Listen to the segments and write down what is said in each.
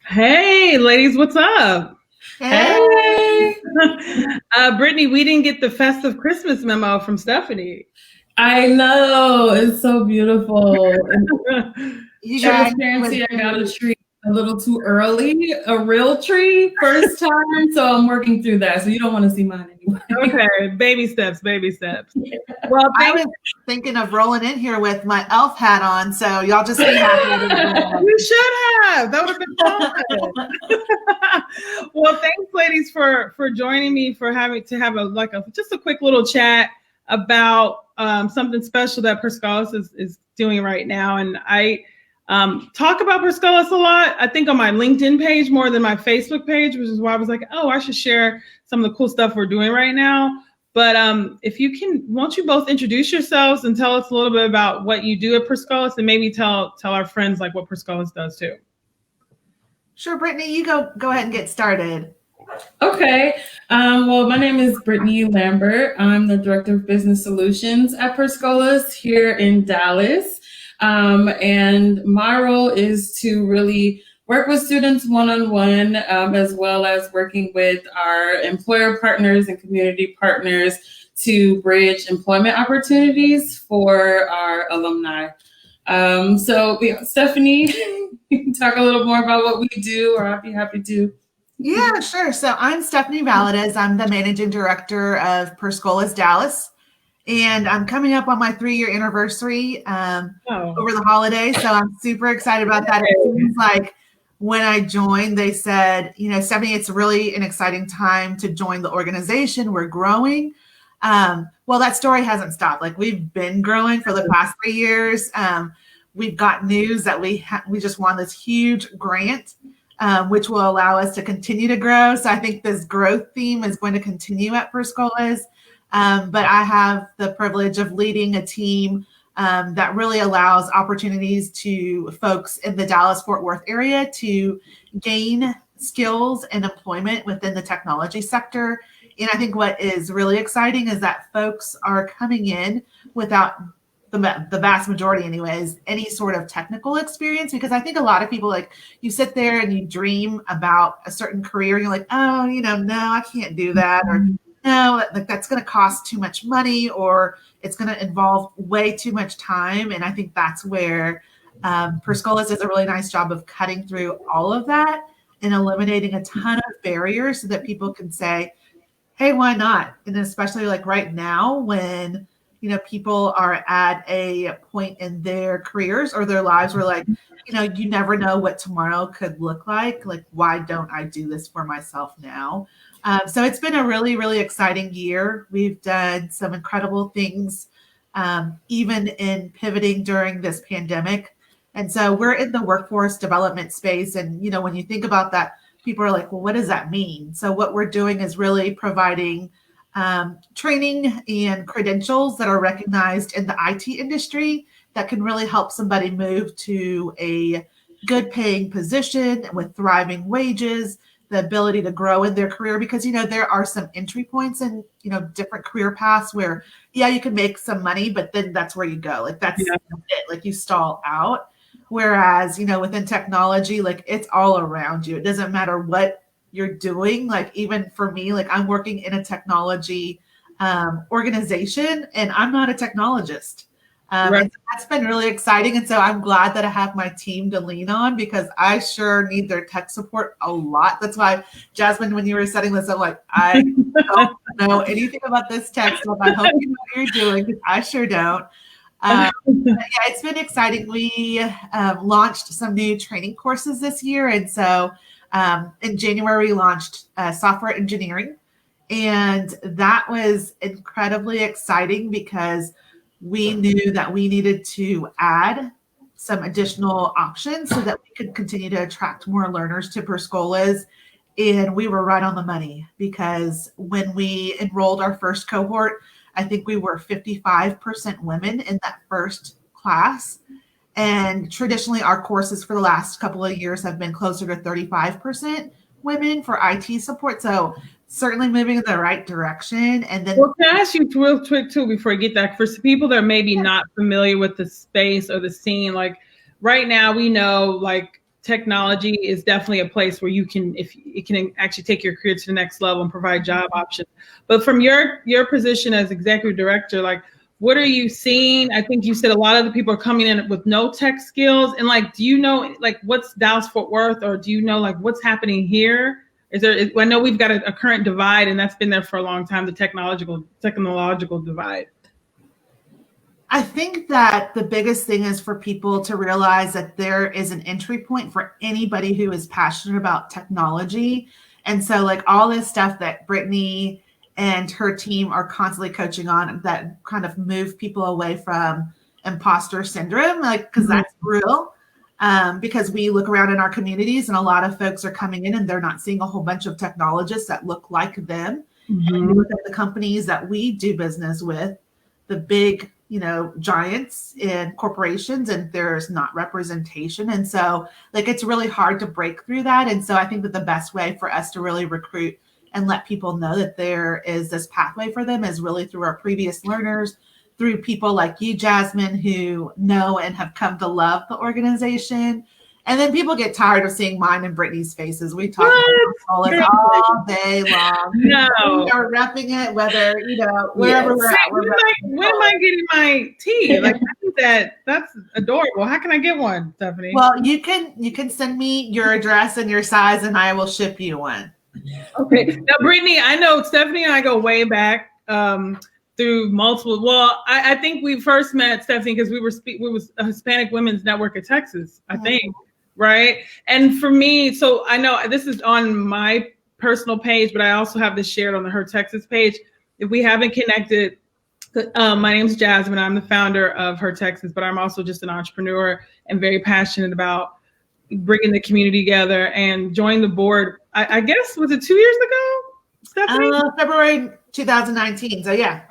Hey, ladies, what's up? Hey, Brittany, we didn't get the festive Christmas memo from Stephanie. I know it's so beautiful. And Okay, You guys transparency, would I got a do. tree a little too early, a real tree, first time. So I'm working through that. So you don't want to see mine anyway. baby steps, baby steps. Well, I thank was thinking of rolling in here with my elf hat on, so y'all just be happy. you should have. That would have been fun. Well, thanks, ladies, for joining me for having to have a just a quick little chat about something special that Perscolas is doing right now, and I talk about Perscolas a lot. I think on my LinkedIn page more than my Facebook page, which is why I was like, oh, I should share some of the cool stuff we're doing right now. But if you can, won't you both introduce yourselves and tell us a little bit about what you do at Perscolas, and maybe tell our friends like what Perscolas does too. Sure, Brittany, you go ahead and get started. Okay. Well, my name is Brittany Lambert. I'm the Director of Business Solutions at Perscolas here in Dallas. And my role is to really work with students one-on-one, as well as working with our employer partners and community partners to bridge employment opportunities for our alumni. Stephanie, you can talk a little more about what we do, or I'd be happy to. Yeah, sure. So I'm Stephanie Valadez. I'm the Managing Director of Scholas Dallas, and I'm coming up on my 3-year anniversary over the holidays. So I'm super excited about that. It seems like when I joined, they said, Stephanie, it's really an exciting time to join the organization. We're growing. Well, that story hasn't stopped. Like, we've been growing for the past 3 years. We've got news that we just won this huge grant, which will allow us to continue to grow. So I think this growth theme is going to continue at Perscolas. But I have the privilege of leading a team that really allows opportunities to folks in the Dallas-Fort Worth area to gain skills and employment within the technology sector. And I think what is really exciting is that folks are coming in without the vast majority anyways, any sort of technical experience, because I think a lot of people, like, you sit there and you dream about a certain career and you're like, oh, no, I can't do that. Or no, like, that's going to cost too much money, or it's going to involve way too much time. And I think that's where Perscolas does a really nice job of cutting through all of that and eliminating a ton of barriers so that people can say, hey, why not? And especially like right now when people are at a point in their careers or their lives where, like, you never know what tomorrow could look like. Like, why don't I do this for myself now? So it's been a really, really exciting year. We've done some incredible things, even in pivoting during this pandemic. And so we're in the workforce development space. And, when you think about that, people are like, well, what does that mean? So what we're doing is really providing training and credentials that are recognized in the IT industry that can really help somebody move to a good paying position with thriving wages, the ability to grow in their career, because there are some entry points in different career paths where you can make some money, but then that's where you go. Like, that's it. Like, you stall out. Whereas within technology, like, it's all around you. It doesn't matter what you're doing. Like, even for me, like, I'm working in a technology organization and I'm not a technologist. Right. And so that's been really exciting. And so I'm glad that I have my team to lean on, because I sure need their tech support a lot. That's why, Jasmine, when you were setting this up, like, I don't know anything about this tech stuff. I hope you know what you're doing, because I sure don't. It's been exciting. We launched some new training courses this year. And so in January, we launched software engineering. And that was incredibly exciting because we knew that we needed to add some additional options so that we could continue to attract more learners to Perscolas. And we were right on the money, because when we enrolled our first cohort, I think we were 55% women in that first class. And traditionally, our courses for the last couple of years have been closer to 35% women for IT support. So certainly moving in the right direction. And then, well, can I ask you real quick too before I get that, for people that are maybe not familiar with the space or the scene, like right now we know like technology is definitely a place where you can, if it can actually take your career to the next level and provide job options. But from your position as executive director, like, what are you seeing? I think you said a lot of the people are coming in with no tech skills. And like, do you know, like, what's Dallas Fort Worth, or do you know, like, what's happening here? I know we've got a current divide, and that's been there for a long time, the technological divide. I think that the biggest thing is for people to realize that there is an entry point for anybody who is passionate about technology. And so like all this stuff that Brittany and her team are constantly coaching on that kind of move people away from imposter syndrome, like, because that's real. Because we look around in our communities and a lot of folks are coming in and they're not seeing a whole bunch of technologists that look like them. And we look at the companies that we do business with, the big, giants in corporations, and there's not representation. And so like, it's really hard to break through that. And so I think that the best way for us to really recruit and let people know that there is this pathway for them is really through our previous learners, through people like you, Jasmine, who know and have come to love the organization. And then people get tired of seeing mine and Brittany's faces. We talk about it all day long. No. We are repping it, whether, wherever we're at. When am I getting my tea? Like, I think that's adorable. How can I get one, Stephanie? Well, you can send me your address and your size, and I will ship you one. Okay. Now, Brittany, I know Stephanie and I go way back through multiple. Well, I think we first met, Stephanie, because we was a Hispanic Women's Network of Texas, I think. Right. And for me, so I know this is on my personal page, but I also have this shared on the Her Texas page. If we haven't connected, my name's Jasmine. I'm the founder of Her Texas, but I'm also just an entrepreneur and very passionate about bringing the community together, and joined the board. I guess, was it 2 years ago, Stephanie? February 2019. So yeah.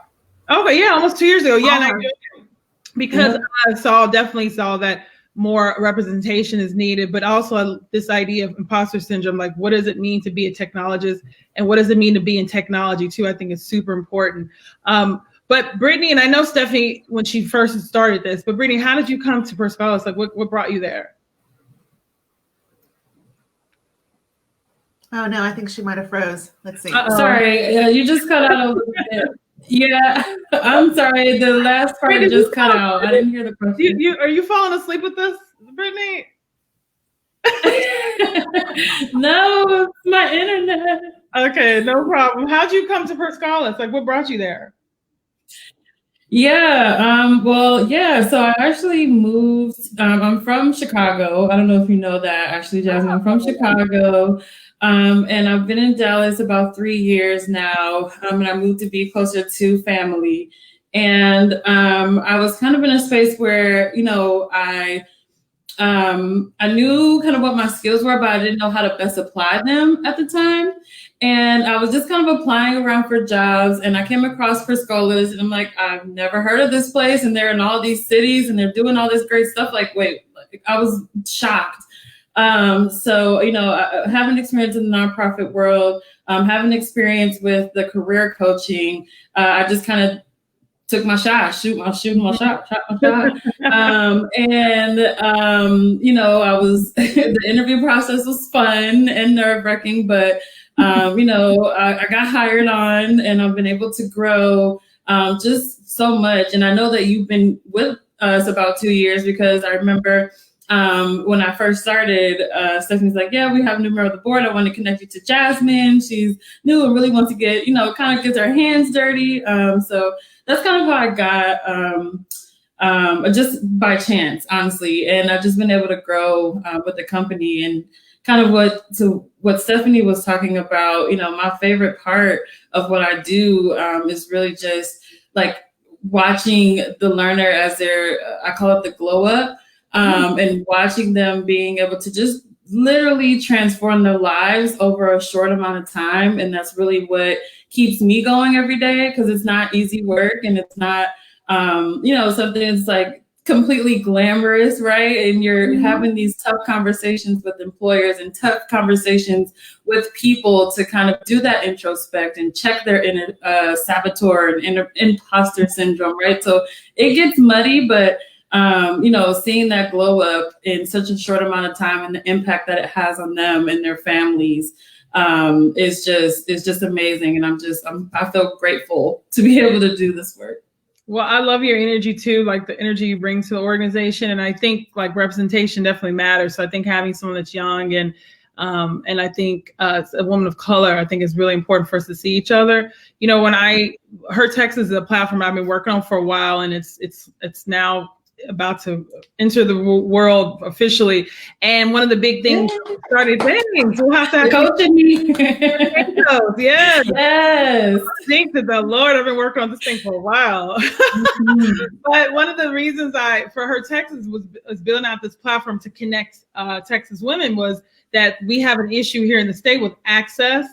Okay. Yeah. Almost 2 years ago. Yeah. And I joined because I definitely saw that more representation is needed, but also this idea of imposter syndrome, like, what does it mean to be a technologist, and what does it mean to be in technology too? I think is super important. But Brittany, and I know Stephanie when she first started this, but Brittany, how did you come to Scholas? Like, what brought you there? Oh no, I think she might have froze. Let's see. Sorry, you just cut out a little bit. Yeah, I'm sorry. The last part just cut out. I didn't hear the question. Are you falling asleep with us, Brittany? No, it's my internet. Okay, no problem. How'd you come to Scholas? Like, what brought you there? Yeah, so I actually moved. I'm from Chicago. I don't know if you know that, actually, Jasmine. I'm from Chicago. And I've been in Dallas about 3 years now, and I moved to be closer to family. And I was kind of in a space where, I knew kind of what my skills were, but I didn't know how to best apply them at the time. And I was just kind of applying around for jobs, and I came across Scholas, and I'm like, I've never heard of this place, and they're in all these cities, and they're doing all this great stuff. Like, wait, I was shocked. So, having experience in the nonprofit world, having experience with the career coaching, I just kind of took my shot, shot my shot. I was, the interview process was fun and nerve-wracking, but, I got hired on, and I've been able to grow, just so much. And I know that you've been with us about 2 years, because I remember, when I first started, Stephanie's like, yeah, we have a new member of the board. I want to connect you to Jasmine. She's new and really wants to get, kind of gets her hands dirty. So that's kind of how I got, just by chance, honestly. And I've just been able to grow with the company, and kind of what Stephanie was talking about. My favorite part of what I do is really just like watching the learner as I call it the glow up. And watching them being able to just literally transform their lives over a short amount of time. And that's really what keeps me going every day, because it's not easy work, and it's not, something that's like completely glamorous, right? And you're having these tough conversations with employers and tough conversations with people to kind of do that introspect and check their inner saboteur and imposter syndrome, right? So it gets muddy, but seeing that glow up in such a short amount of time and the impact that it has on them and their families is just amazing. And I feel grateful to be able to do this work. Well, I love your energy too, like the energy you bring to the organization. And I think like representation definitely matters. So I think having someone that's young and I think a woman of color, I think is really important for us to see each other. When Her Texas is a platform I've been working on for a while, and it's now about to enter the world officially. And one of the big things started things. We'll have to have coaching me. Yes. Yes. I think that the Lord, I've been working on this thing for a while. But one of the reasons for Her Texas was building out this platform to connect Texas women was that we have an issue here in the state with access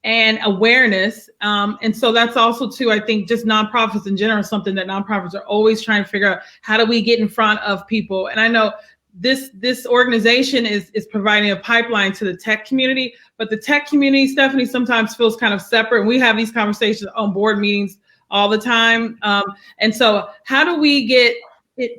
and awareness. And so that's also too, I think just nonprofits in general, something that nonprofits are always trying to figure out, how do we get in front of people? And I know this organization is providing a pipeline to the tech community, but the tech community, Stephanie, sometimes feels kind of separate. And we have these conversations on board meetings all the time. And so how do we get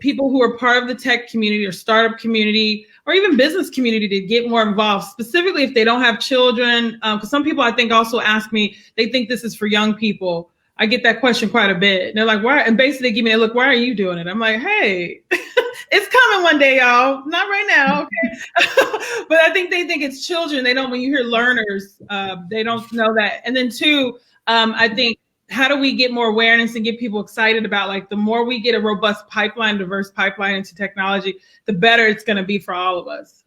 people who are part of the tech community or startup community or even business community to get more involved, specifically if they don't have children? Because some people, I think, also ask me, they think this is for young people. I get that question quite a bit. And they're like, why? And basically they give me a look, why are you doing it? I'm like, hey, it's coming one day, y'all. Not right now, okay? But I think they think it's children. They don't, when you hear learners, they don't know that. And then two, I think, how do we get more awareness and get people excited about, like, the more we get a robust pipeline, diverse pipeline into technology, the better it's going to be for all of us.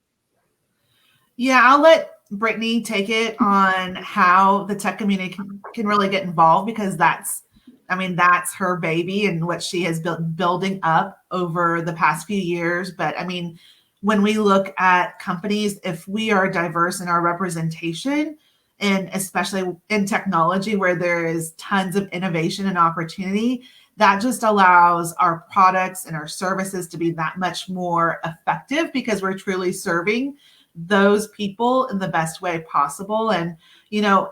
Yeah, I'll let Brittany take it on how the tech community can really get involved, because that's her baby and what she has been building up over the past few years. But I mean, when we look at companies, if we are diverse in our representation, and especially in technology where there is tons of innovation and opportunity, that just allows our products and our services to be that much more effective, because we're truly serving those people in the best way possible. And,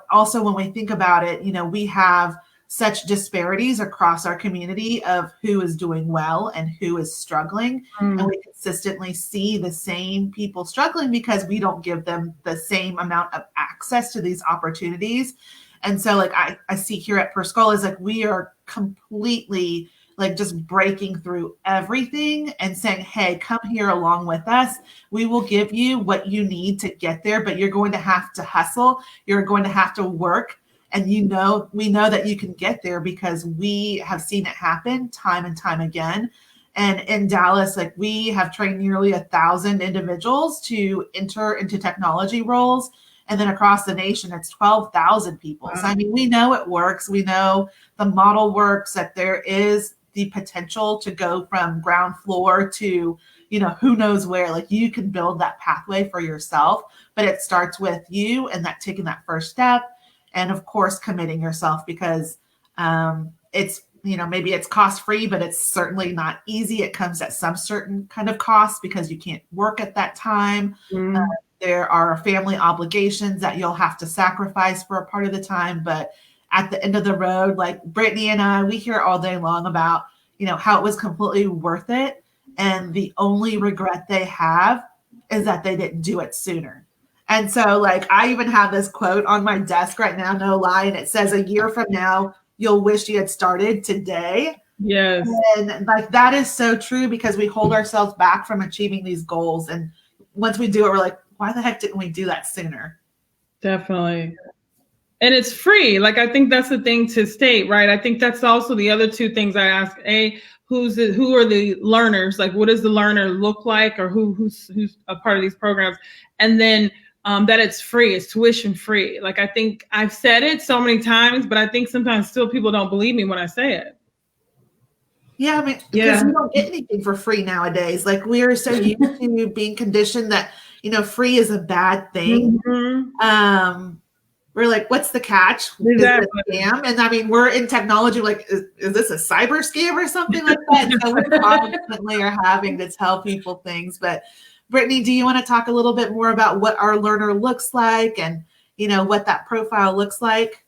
also when we think about it, we have such disparities across our community of who is doing well and who is struggling. And we consistently see the same people struggling because we don't give them the same amount of access to these opportunities. And so like I see here at Scholas, like we are completely like just breaking through everything and saying, hey, come here along with us. We will give you what you need to get there, but you're going to have to hustle. You're going to have to work. And we know that you can get there because we have seen it happen time and time again. And in Dallas, like we have trained nearly 1,000 individuals to enter into technology roles. And then across the nation, it's 12,000 people. So, I mean, we know it works. We know the model works, that there is the potential to go from ground floor to, who knows where. Like you can build that pathway for yourself, but it starts with you and that taking that first step. And of course, committing yourself, because it's, maybe it's cost-free, but it's certainly not easy. It comes at some certain kind of cost because you can't work at that time. There are family obligations that you'll have to sacrifice for a part of the time. But at the end of the road, like Brittany and I, we hear all day long about, how it was completely worth it. And the only regret they have is that they didn't do it sooner. And so like, I even have this quote on my desk right now, no lie. And it says, a year from now, you'll wish you had started today. Yes. And like, that is so true, because we hold ourselves back from achieving these goals. And once we do it, we're like, why the heck didn't we do that sooner? Definitely. And it's free. Like, I think that's the thing to state, right? I think that's also the other two things I ask. Who are the learners? Like, what does the learner look like, or who's a part of these programs? And then that it's free, it's tuition free. Like, I think I've said it so many times, but I think sometimes still people don't believe me when I say it. Yeah, I mean, because you don't get anything for free nowadays. Like, we are so used to being conditioned that, free is a bad thing. We're like, what's the catch? Exactly. Is it a scam? And I mean, we're in technology, like, is this a cyber scam or something like that? So we constantly are having to tell people things. But Brittany, do you want to talk a little bit more about what our learner looks like and, what that profile looks like?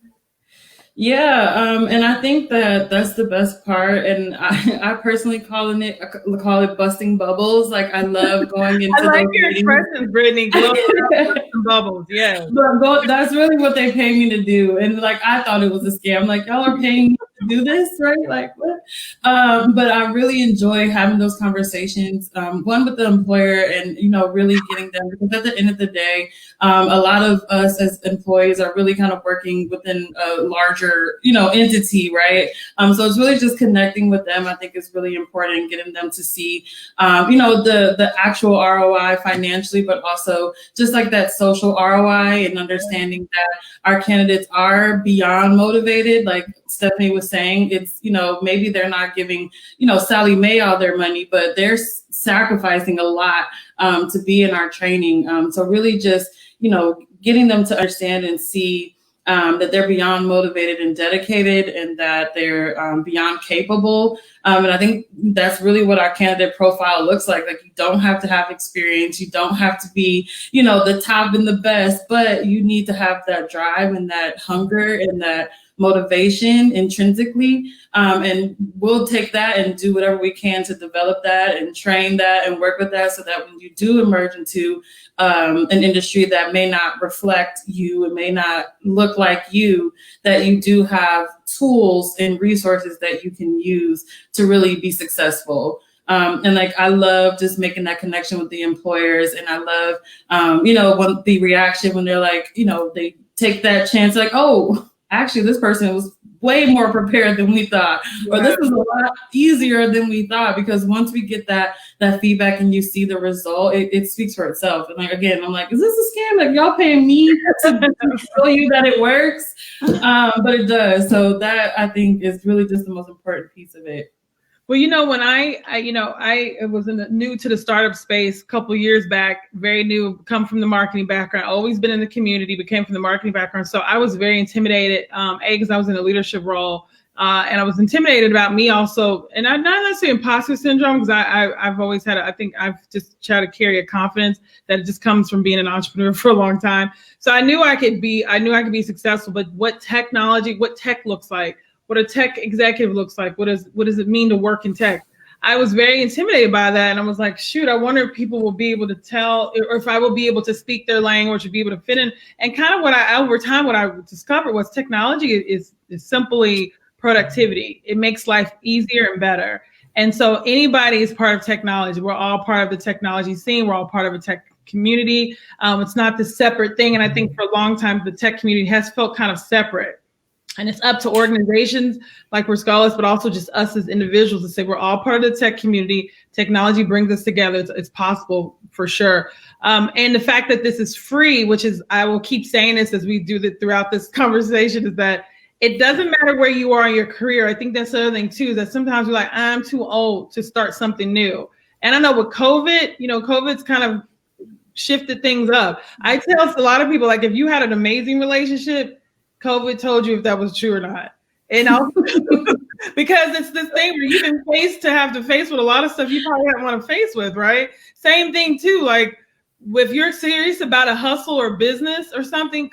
Yeah, and I think that that's the best part, and I personally call it busting bubbles. Like I love going into I like those your meetings. expressions, Brittany. Glow busting bubbles, yeah. But that's really what they pay me to do, and like I thought it was a scam. Like y'all are paying me to do this, right? Like what? But I really enjoy having those conversations. One with the employer, and really getting them, because at the end of the day, a lot of us as employees are really kind of working within a larger, entity, right? So it's really just connecting with them. I think is really important, getting them to see, the actual ROI financially, but also just like that social ROI and understanding that our candidates are beyond motivated. Like Stephanie was saying, it's, maybe they're not giving, Sally Mae all their money, but they're sacrificing a lot to be in our training. So really just, getting them to understand and see that they're beyond motivated and dedicated, and that they're beyond capable. And I think that's really what our candidate profile looks like. Like you don't have to have experience. You don't have to be, the top and the best, but you need to have that drive and that hunger and that motivation intrinsically. And we'll take that and do whatever we can to develop that and train that and work with that, so that when you do emerge into an industry that may not reflect you, it may not look like you, that you do have tools and resources that you can use to really be successful. And like, I love just making that connection with the employers. And I love, when the reaction, when they're like, they take that chance, like, oh, actually, this person was way more prepared than we thought, or this was a lot easier than we thought. Because once we get that feedback and you see the result, it speaks for itself. And like, again, I'm like, is this a scam? Like y'all paying me to show you that it works? But it does. So that, I think, is really just the most important piece of it. Well, when I was new to the startup space a couple of years back, very new, come from the marketing background, always been in the community, but came from the marketing background. So I was very intimidated, because I was in a leadership role, and I was intimidated about me also, and not necessarily imposter syndrome, because I've always had, I think I've just tried to carry a confidence that just comes from being an entrepreneur for a long time. So I knew I could be successful, but what tech looks like, what a tech executive looks like, what does it mean to work in tech? I was very intimidated by that. And I was like, shoot, I wonder if people will be able to tell, or if I will be able to speak their language, or be able to fit in. And kind of what I discovered was technology is simply productivity. It makes life easier and better. And so anybody is part of technology. We're all part of the technology scene. We're all part of a tech community. It's not this separate thing. And I think for a long time, the tech community has felt kind of separate. And it's up to organizations like we're Scholas, but also just us as individuals to say we're all part of the tech community. Technology brings us together. It's possible for sure. And the fact that this is free, which is, I will keep saying this as we do throughout this conversation, is that it doesn't matter where you are in your career. I think that's the other thing too, is that sometimes we're like, I'm too old to start something new. And I know with COVID, COVID's kind of shifted things up. I tell a lot of people, like, if you had an amazing relationship, COVID told you if that was true or not. And also, because it's this thing where you've been have to face with a lot of stuff you probably haven't want to face with, right? Same thing too, like if you're serious about a hustle or business or something,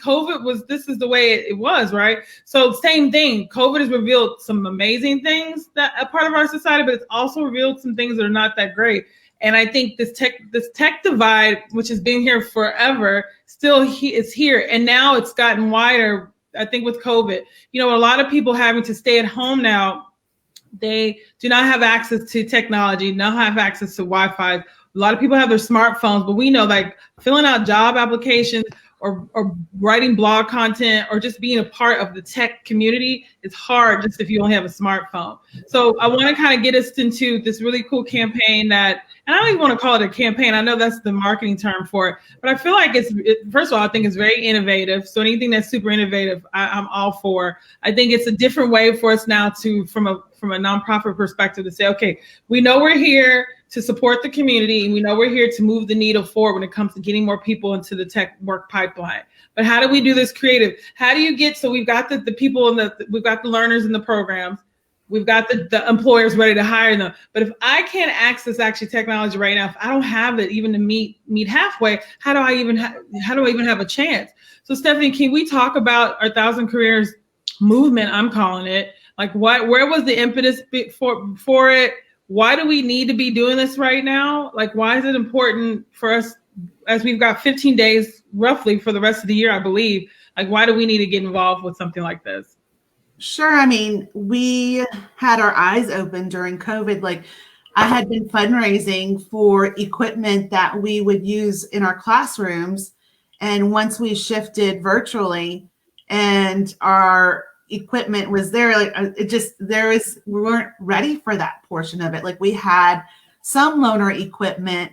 this is the way it was, right? So same thing, COVID has revealed some amazing things that are part of our society, but it's also revealed some things that are not that great. And I think this tech divide, which has been here forever, still is here. And now it's gotten wider. I think with COVID, a lot of people having to stay at home now, they do not have access to technology, not have access to Wi-Fi. A lot of people have their smartphones, but we know, like, filling out job applications or writing blog content or just being a part of the tech community is hard just if you only have a smartphone. So I want to kind of get us into this really cool campaign that, and I don't even want to call it a campaign. I know that's the marketing term for it, but I feel like first of all, I think it's very innovative. So anything that's super innovative, I'm all for. I think it's a different way for us now from a nonprofit perspective to say, okay, we know we're here to support the community, and we know we're here to move the needle forward when it comes to getting more people into the tech work pipeline. But how do we do this creative? How do you get, so we've got the people we've got the learners in the programs, we've got the employers ready to hire them. But if I can't access actually technology right now, if I don't have it even to meet halfway, how do I even have a chance? So Stephanie, can we talk about our 1,000 Careers movement, I'm calling it. Like, where was the impetus for it? Why do we need to be doing this right now? Like, why is it important for us, as we've got 15 days roughly for the rest of the year, I believe? Like, why do we need to get involved with something like this? Sure. I mean, we had our eyes open during COVID. Like, I had been fundraising for equipment that we would use in our classrooms. And once we shifted virtually and our equipment was there, like we weren't ready for that portion of it. Like, we had some loaner equipment,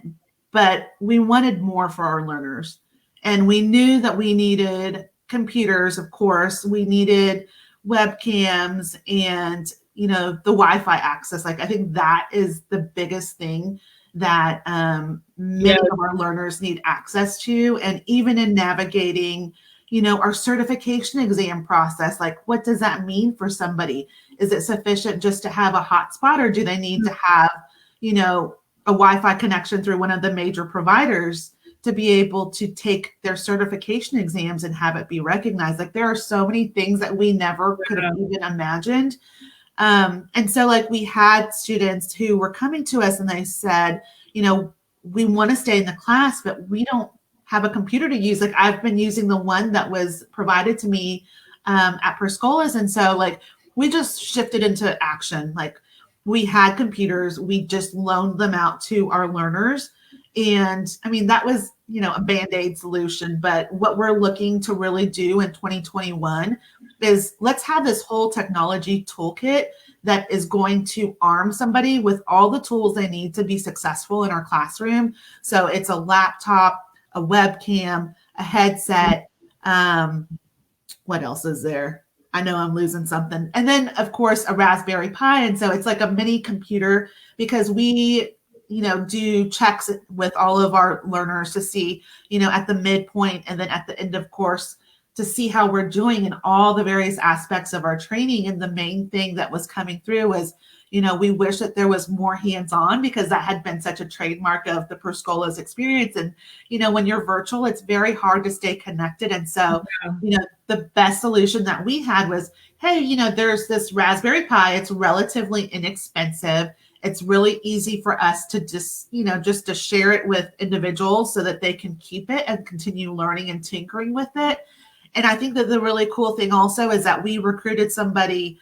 but we wanted more for our learners. And we knew that we needed computers, of course. We needed webcams and the Wi-Fi access. Like, I think that is the biggest thing that many of our learners need access to. And even in navigating our certification exam process, like, what does that mean for somebody? Is it sufficient just to have a hotspot, or do they need to have a Wi-Fi connection through one of the major providers to be able to take their certification exams and have it be recognized? Like, there are so many things that we never could have even imagined. And so, like, we had students who were coming to us and they said, we want to stay in the class, but we don't have a computer to use. Like, I've been using the one that was provided to me at Scholas. And so, like, we just shifted into action. Like, we had computers, we just loaned them out to our learners. And I mean, that was, a Band-Aid solution. But what we're looking to really do in 2021 is let's have this whole technology toolkit that is going to arm somebody with all the tools they need to be successful in our classroom. So it's a laptop, a webcam, a headset. What else is there? I know I'm losing something. And then, of course, a Raspberry Pi. And so it's like a mini computer, because we do checks with all of our learners to see, at the midpoint and then at the end of course, to see how we're doing in all the various aspects of our training. And the main thing that was coming through was, we wish that there was more hands-on, because that had been such a trademark of the Scholas experience. And, when you're virtual, it's very hard to stay connected. And so, the best solution that we had was, hey, there's this Raspberry Pi. It's relatively inexpensive. It's really easy for us to just to share it with individuals so that they can keep it and continue learning and tinkering with it. And I think that the really cool thing also is that we recruited somebody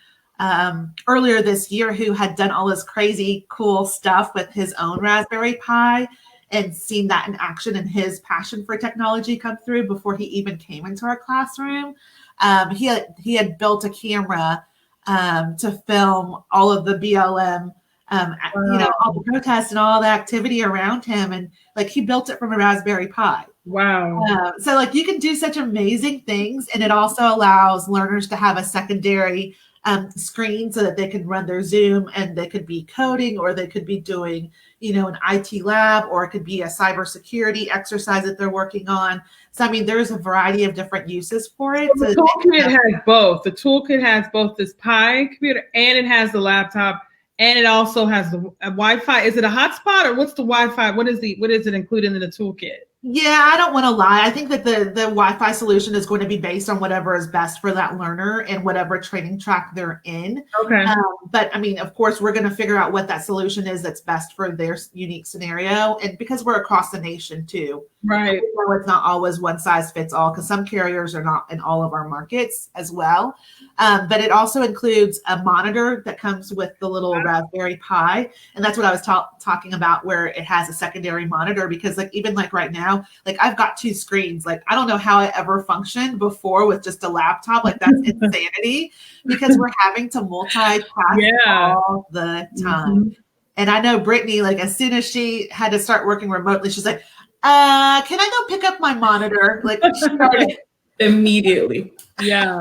earlier this year who had done all this crazy cool stuff with his own Raspberry Pi and seen that in action, and his passion for technology come through before he even came into our classroom. He had built a camera to film all of the BLM, all the protests and all the activity around him. And like, he built it from a Raspberry Pi. Wow. So like, you can do such amazing things. And it also allows learners to have a secondary screen so that they can run their Zoom, and they could be coding, or they could be doing, an IT lab, or it could be a cybersecurity exercise that they're working on. So, I mean, there's a variety of different uses for it. So the toolkit has both. The toolkit has both this Pi computer, and it has the laptop, and it also has the Wi-Fi. Is it a hotspot, or what's the Wi-Fi? What is it included in the toolkit? Yeah, I don't want to lie. I think that the Wi-Fi solution is going to be based on whatever is best for that learner and whatever training track they're in. Okay. But I mean, of course, we're going to figure out what that solution is that's best for their unique scenario. And because we're across the nation too. Right. So it's not always one size fits all, because some carriers are not in all of our markets as well. But it also includes a monitor that comes with the little Raspberry Pi. And that's what I was talking about, where it has a secondary monitor, because like, even like right now, like, I've got two screens. Like, I don't know how I ever functioned before with just a laptop. Like, that's insanity, because we're having to multitask all the time. Mm-hmm. And I know Brittany, like, as soon as she had to start working remotely, she's like, can I go pick up my monitor? Like, she started immediately. Yeah.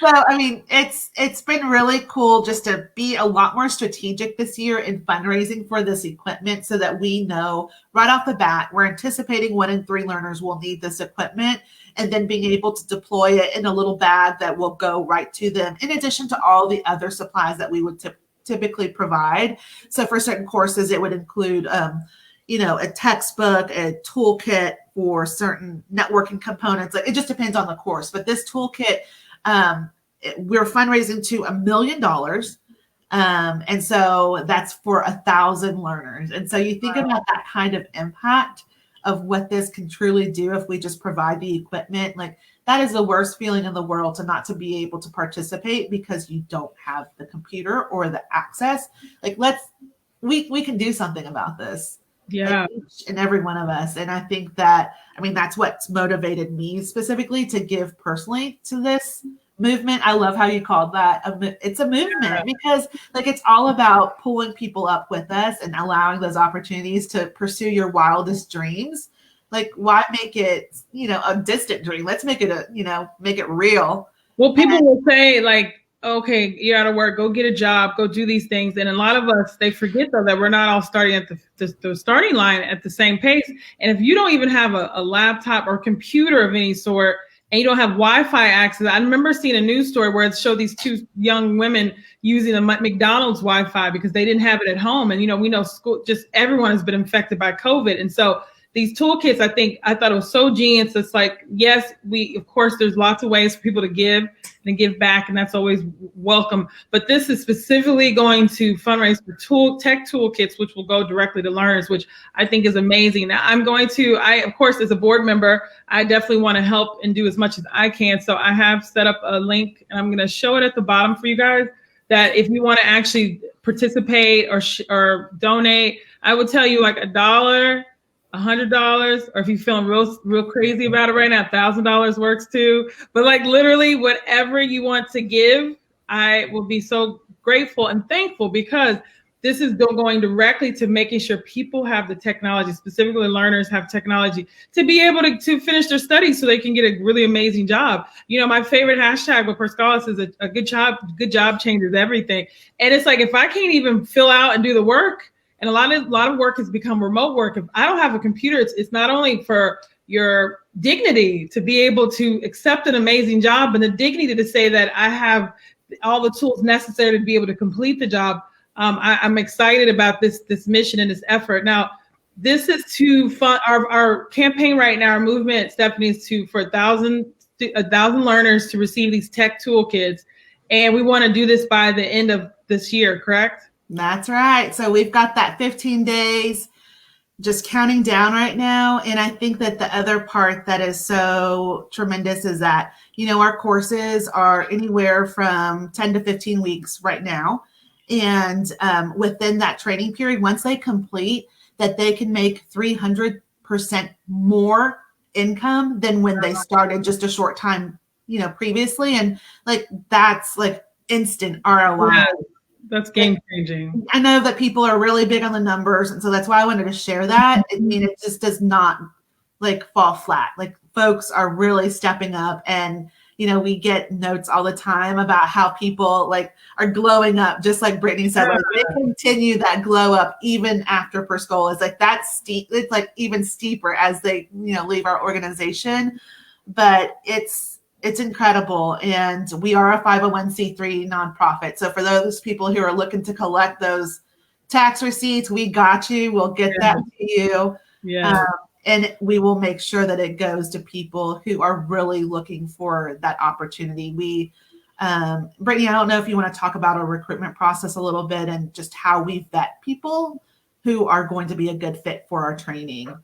So, I mean, it's been really cool just to be a lot more strategic this year in fundraising for this equipment, so that we know right off the bat, we're anticipating 1 in 3 learners will need this equipment, and then being able to deploy it in a little bag that will go right to them, in addition to all the other supplies that we would typically provide. So for certain courses, it would include, a textbook, a toolkit for certain networking components. Like, it just depends on the course. But this toolkit We're fundraising to $1 million. And so that's for 1,000 learners. And so you think about that kind of impact of what this can truly do if we just provide the equipment. Like, that is the worst feeling in the world, to not to be able to participate because you don't have the computer or the access. Like, we can do something about this. Yeah. Like, each and every one of us. And I think that, that's what's motivated me specifically to give personally to this movement. I love how you called that. It's a movement, because like, it's all about pulling people up with us and allowing those opportunities to pursue your wildest dreams. Like, why make it, a distant dream? Let's make it make it real. Well, people will say, like, okay, you're out of work, go get a job, go do these things. And a lot of us, they forget though that we're not all starting at the starting line at the same pace. And if you don't even have a laptop or computer of any sort, and you don't have Wi-Fi access. I remember seeing a news story where it showed these two young women using a McDonald's Wi-Fi because they didn't have it at home. And, we know school, just everyone has been infected by COVID. And so these toolkits, I thought it was so genius. It's like, yes, of course, there's lots of ways for people to give and give back, and that's always welcome. But this is specifically going to fundraise for tech toolkits, which will go directly to learners, which I think is amazing. Now, of course, as a board member, I definitely want to help and do as much as I can. So I have set up a link, and I'm going to show it at the bottom for you guys, that if you want to actually participate or donate, I would tell you like $1, $100, or if you're feeling real crazy about it right now, $1,000 works too. But like, literally whatever you want to give, I will be so grateful and thankful, because this is going directly to making sure people have the technology, specifically learners have technology to be able to finish their studies so they can get a really amazing job. My favorite hashtag with Scholas is a good job changes everything. And it's like, if I can't even fill out and do the work, and a lot of work has become remote work. If I don't have a computer, it's not only for your dignity to be able to accept an amazing job, and the dignity to say that I have all the tools necessary to be able to complete the job. I'm excited about this mission and this effort. Now, this is to fund our campaign right now. Our movement, Stephanie, is for 1,000 learners to receive these tech toolkits, and we want to do this by the end of this year. Correct? That's right. So we've got that 15 days just counting down right now. And I think that the other part that is so tremendous is that, our courses are anywhere from 10 to 15 weeks right now. And within that training period, once they complete, that they can make 300% more income than when they started just a short time, previously. And like, that's like instant ROI. Yeah. That's game changing. I know that people are really big on the numbers, and so that's why I wanted to share that. It just does not like fall flat. Like, folks are really stepping up, and we get notes all the time about how people like are glowing up, just like Brittany said. Like, they continue that glow up even after Per Scholas. Like, that's steep. It's like even steeper as they leave our organization, but it's incredible. And we are a 501c3 nonprofit. So for those people who are looking to collect those tax receipts, we got you. We'll get that to you. Yeah. And we will make sure that it goes to people who are really looking for that opportunity. Brittany, I don't know if you want to talk about our recruitment process a little bit and just how we vet people who are going to be a good fit for our training.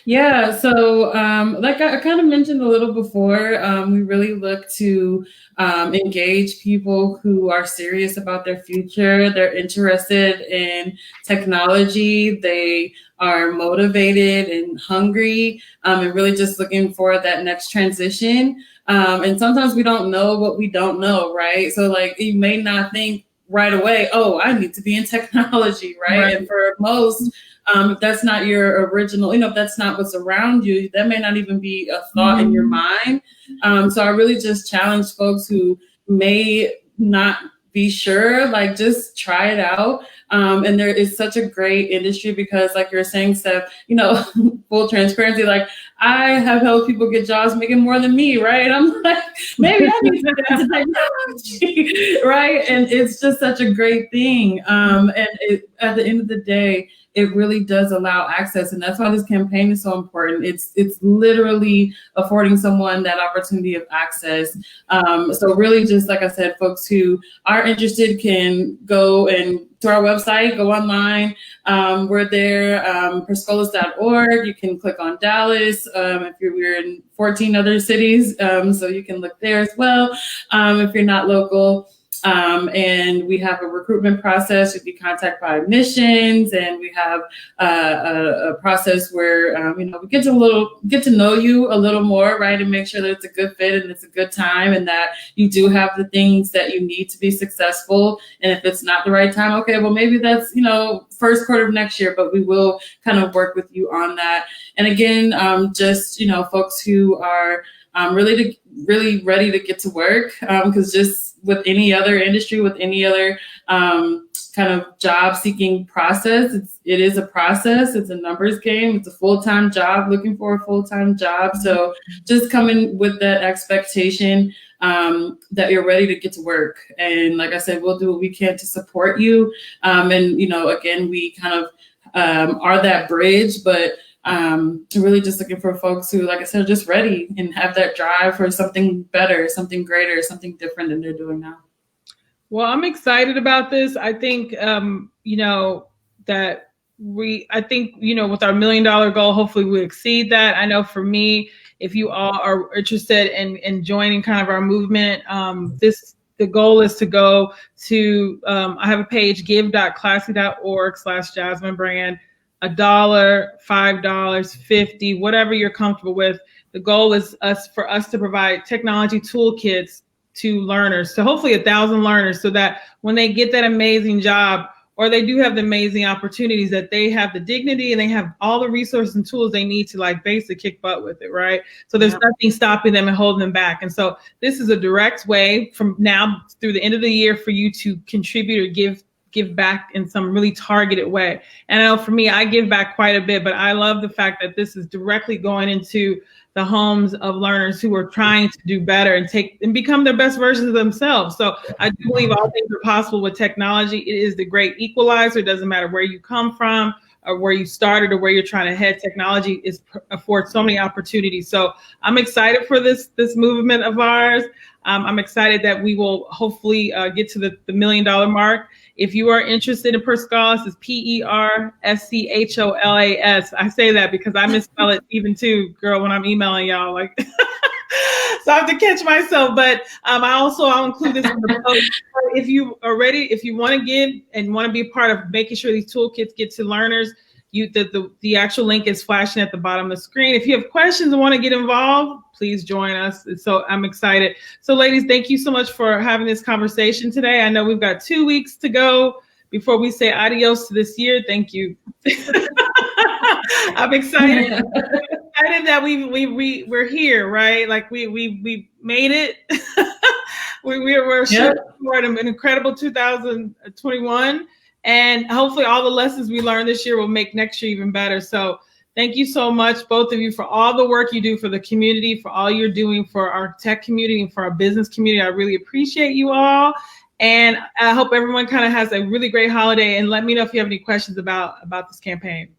Yeah, so like I kind of mentioned a little before, we really look to engage people who are serious about their future. They're interested in technology. They are motivated and hungry, and really just looking for that next transition. And sometimes we don't know what we don't know, right? So like, you may not think right away, oh, I need to be in technology, right? And for most, if that's not your original, if that's not what's around you, that may not even be a thought in your mind. So I really just challenge folks who may not be sure, like, just try it out. And there is such a great industry because, like you're saying, Steph, full transparency, like, I have helped people get jobs making more than me, right? I'm like, maybe I need to get into technology, right? And it's just such a great thing. At the end of the day, it really does allow access, and that's why this campaign is so important. It's literally affording someone that opportunity of access. So really, just like I said, folks who are interested can go and to our website, go online. We're there, perscholas.org. You can click on Dallas if we're in 14 other cities, so you can look there as well if you're not local. And we have a recruitment process. You'd be contacted by admissions, and we have a process where we get to know you a little more, right, and make sure that it's a good fit and it's a good time, and that you do have the things that you need to be successful. And if it's not the right time, okay, well maybe that's first quarter of next year, but we will kind of work with you on that. And again, just folks who are really ready to get to work, because just with any other industry, with any other kind of job seeking process, it is a process. It's a numbers game. It's a full-time job, looking for a full-time job. So just come in with that expectation that you're ready to get to work. And like I said, we'll do what we can to support you. And again, we kind of are that bridge, but really just looking for folks who, like I said, are just ready and have that drive for something better, something greater, something different than they're doing now. Well, I'm excited about this. I think, with our $1 million goal, hopefully we exceed that. I know for me, if you all are interested in joining kind of our movement, the goal is to go to, I have a page, give.classy.org/Jasmine brand. $1, $5, $50, whatever you're comfortable with. The goal is for us to provide technology toolkits to learners, so hopefully 1,000 learners, so that when they get that amazing job, or they do have the amazing opportunities, that they have the dignity and they have all the resources and tools they need to basically kick butt with it, right? So there's nothing stopping them and holding them back. And so this is a direct way from now through the end of the year for you to contribute or give back in some really targeted way. And I know for me, I give back quite a bit, but I love the fact that this is directly going into the homes of learners who are trying to do better and become their best versions of themselves. So I do believe all things are possible with technology. It is the great equalizer. It doesn't matter where you come from or where you started or where you're trying to head. Technology affords so many opportunities. So I'm excited for this movement of ours. I'm excited that we will hopefully get to the $1 million mark. If you are interested in Perscholas, it's PERSCHOLAS. I say that because I misspell it even too, girl, when I'm emailing y'all. So I have to catch myself. But I'll include this in the post. If you are ready, if you want to give and want to be a part of making sure these toolkits get to learners, the actual link is flashing at the bottom of the screen. If you have questions and want to get involved, please join us. So I'm excited. So ladies, thank you so much for having this conversation today. I know we've got 2 weeks to go before we say adios to this year. Thank you. I'm excited. I'm excited that we're here, right? We made it. we're shooting for an incredible 2021. And hopefully all the lessons we learned this year will make next year even better. So thank you so much, both of you, for all the work you do for the community, for all you're doing for our tech community and for our business community. I really appreciate you all. And I hope everyone kind of has a really great holiday. And let me know if you have any questions about this campaign.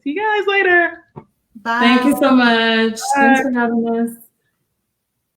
See you guys later. Bye. Thank you so much. Bye. Thanks for having us.